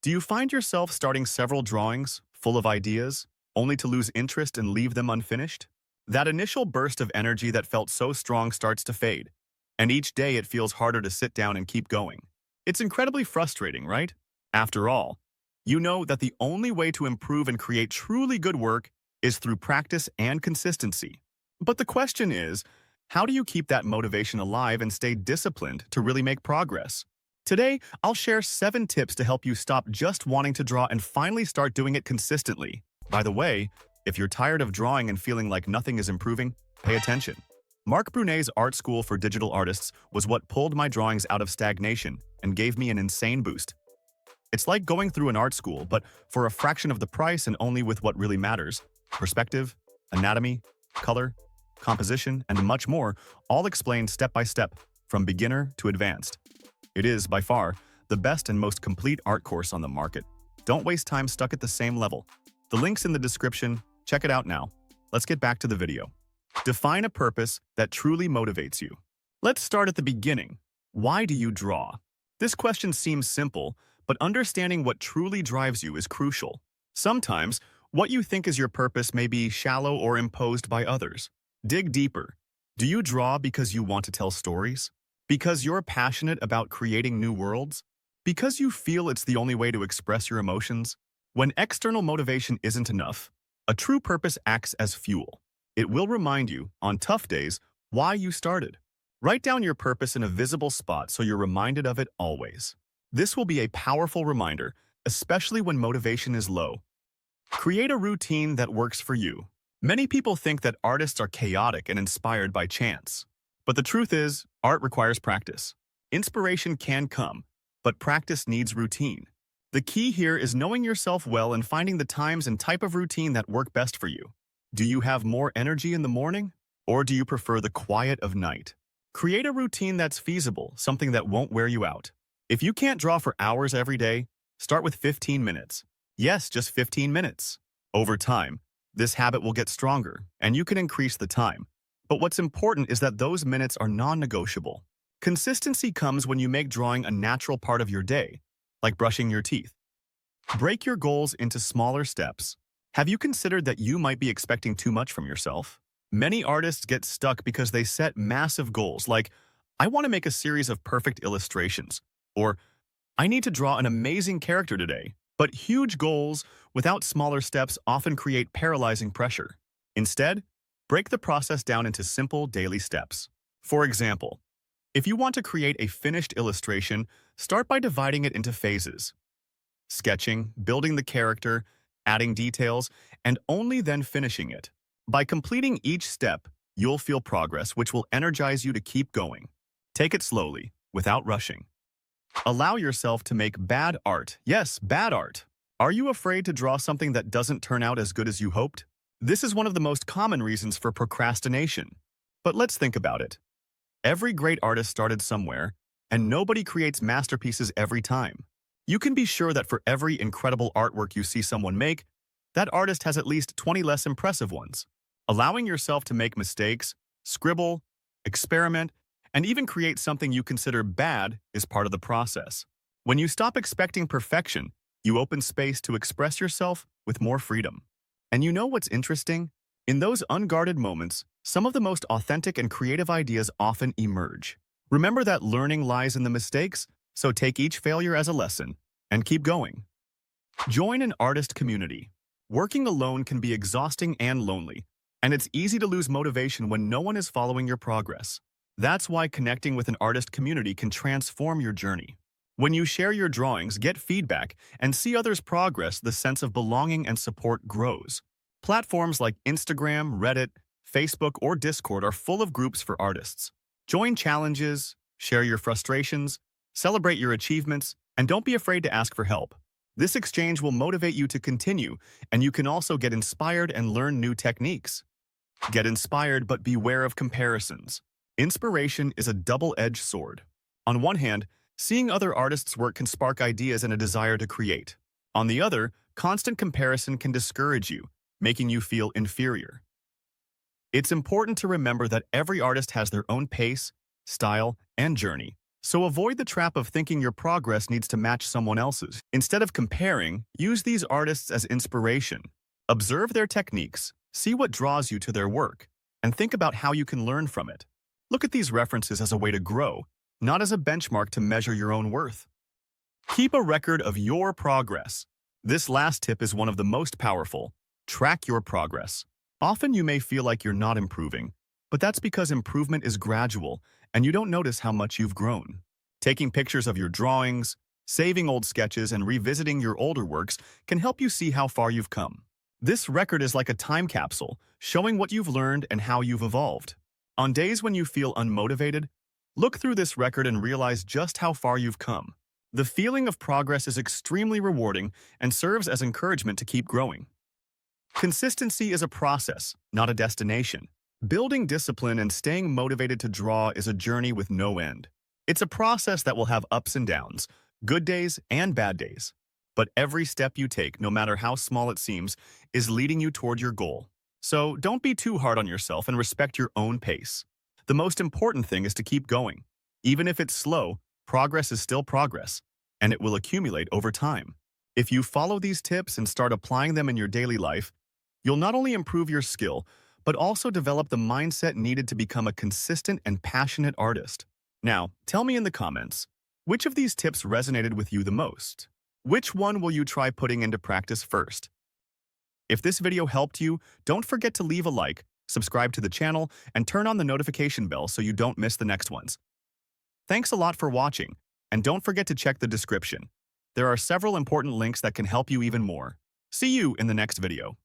Do you find yourself starting several drawings, full of ideas, only to lose interest and leave them unfinished? That initial burst of energy that felt so strong starts to fade, and each day it feels harder to sit down and keep going. It's incredibly frustrating, right? After all, you know that the only way to improve and create truly good work is through practice and consistency. But the question is, how do you keep that motivation alive and stay disciplined to really make progress? Today, I'll share 7 tips to help you stop just wanting to draw and finally start doing it consistently. By the way, if you're tired of drawing and feeling like nothing is improving, pay attention. Mark Brunet's Art School for Digital Artists was what pulled my drawings out of stagnation and gave me an insane boost. It's like going through an art school, but for a fraction of the price and only with what really matters: perspective, anatomy, color, composition, and much more, all explained step by step, from beginner to advanced. It is, by far, the best and most complete art course on the market. Don't waste time stuck at the same level. The link's in the description. Check it out now. Let's get back to the video. Define a purpose that truly motivates you. Let's start at the beginning. Why do you draw? This question seems simple, but understanding what truly drives you is crucial. Sometimes, what you think is your purpose may be shallow or imposed by others. Dig deeper. Do you draw because you want to tell stories? Because you're passionate about creating new worlds? Because you feel it's the only way to express your emotions? When external motivation isn't enough, a true purpose acts as fuel. It will remind you, on tough days, why you started. Write down your purpose in a visible spot so you're reminded of it always. This will be a powerful reminder, especially when motivation is low. Create a routine that works for you. Many people think that artists are chaotic and inspired by chance. But the truth is, art requires practice. Inspiration can come, but practice needs routine. The key here is knowing yourself well and finding the times and type of routine that work best for you. Do you have more energy in the morning, or do you prefer the quiet of night? Create a routine that's feasible, something that won't wear you out. If you can't draw for hours every day, start with 15 minutes. Yes, just 15 minutes. Over time, this habit will get stronger, and you can increase the time. But what's important is that those minutes are non-negotiable. Consistency comes when you make drawing a natural part of your day, like brushing your teeth. Break your goals into smaller steps. Have you considered that you might be expecting too much from yourself? Many artists get stuck because they set massive goals like, I want to make a series of perfect illustrations, or I need to draw an amazing character today. But huge goals without smaller steps often create paralyzing pressure. Instead, break the process down into simple daily steps. For example, if you want to create a finished illustration, start by dividing it into phases. Sketching, building the character, adding details, and only then finishing it. By completing each step, you'll feel progress, which will energize you to keep going. Take it slowly, without rushing. Allow yourself to make bad art. Yes, bad art. Are you afraid to draw something that doesn't turn out as good as you hoped? This is one of the most common reasons for procrastination. But let's think about it. Every great artist started somewhere, and nobody creates masterpieces every time. You can be sure that for every incredible artwork you see someone make, that artist has at least 20 less impressive ones. Allowing yourself to make mistakes, scribble, experiment, and even create something you consider bad is part of the process. When you stop expecting perfection, you open space to express yourself with more freedom. And you know what's interesting? In those unguarded moments, some of the most authentic and creative ideas often emerge. Remember that learning lies in the mistakes, so take each failure as a lesson and keep going. Join an artist community. Working alone can be exhausting and lonely, and it's easy to lose motivation when no one is following your progress. That's why connecting with an artist community can transform your journey. When you share your drawings, get feedback, and see others' progress, the sense of belonging and support grows. Platforms like Instagram, Reddit, Facebook, or Discord are full of groups for artists. Join challenges, share your frustrations, celebrate your achievements, and don't be afraid to ask for help. This exchange will motivate you to continue, and you can also get inspired and learn new techniques. Get inspired, but beware of comparisons. Inspiration is a double-edged sword. On one hand, seeing other artists' work can spark ideas and a desire to create. On the other, constant comparison can discourage you, making you feel inferior. It's important to remember that every artist has their own pace, style, and journey. So avoid the trap of thinking your progress needs to match someone else's. Instead of comparing, use these artists as inspiration. Observe their techniques, see what draws you to their work, and think about how you can learn from it. Look at these references as a way to grow, not as a benchmark to measure your own worth. Keep a record of your progress. This last tip is one of the most powerful. Track your progress. Often you may feel like you're not improving, but that's because improvement is gradual and you don't notice how much you've grown. Taking pictures of your drawings, saving old sketches, and revisiting your older works can help you see how far you've come. This record is like a time capsule, showing what you've learned and how you've evolved. On days when you feel unmotivated, look through this record and realize just how far you've come. The feeling of progress is extremely rewarding and serves as encouragement to keep growing. Consistency is a process, not a destination. Building discipline and staying motivated to draw is a journey with no end. It's a process that will have ups and downs, good days and bad days. But every step you take, no matter how small it seems, is leading you toward your goal. So don't be too hard on yourself and respect your own pace. The most important thing is to keep going. Even if it's slow, progress is still progress, and it will accumulate over time. If you follow these tips and start applying them in your daily life, you'll not only improve your skill, but also develop the mindset needed to become a consistent and passionate artist. Now, tell me in the comments, which of these tips resonated with you the most? Which one will you try putting into practice first? If this video helped you, don't forget to leave a like, subscribe to the channel, and turn on the notification bell so you don't miss the next ones. Thanks a lot for watching, and don't forget to check the description. There are several important links that can help you even more. See you in the next video.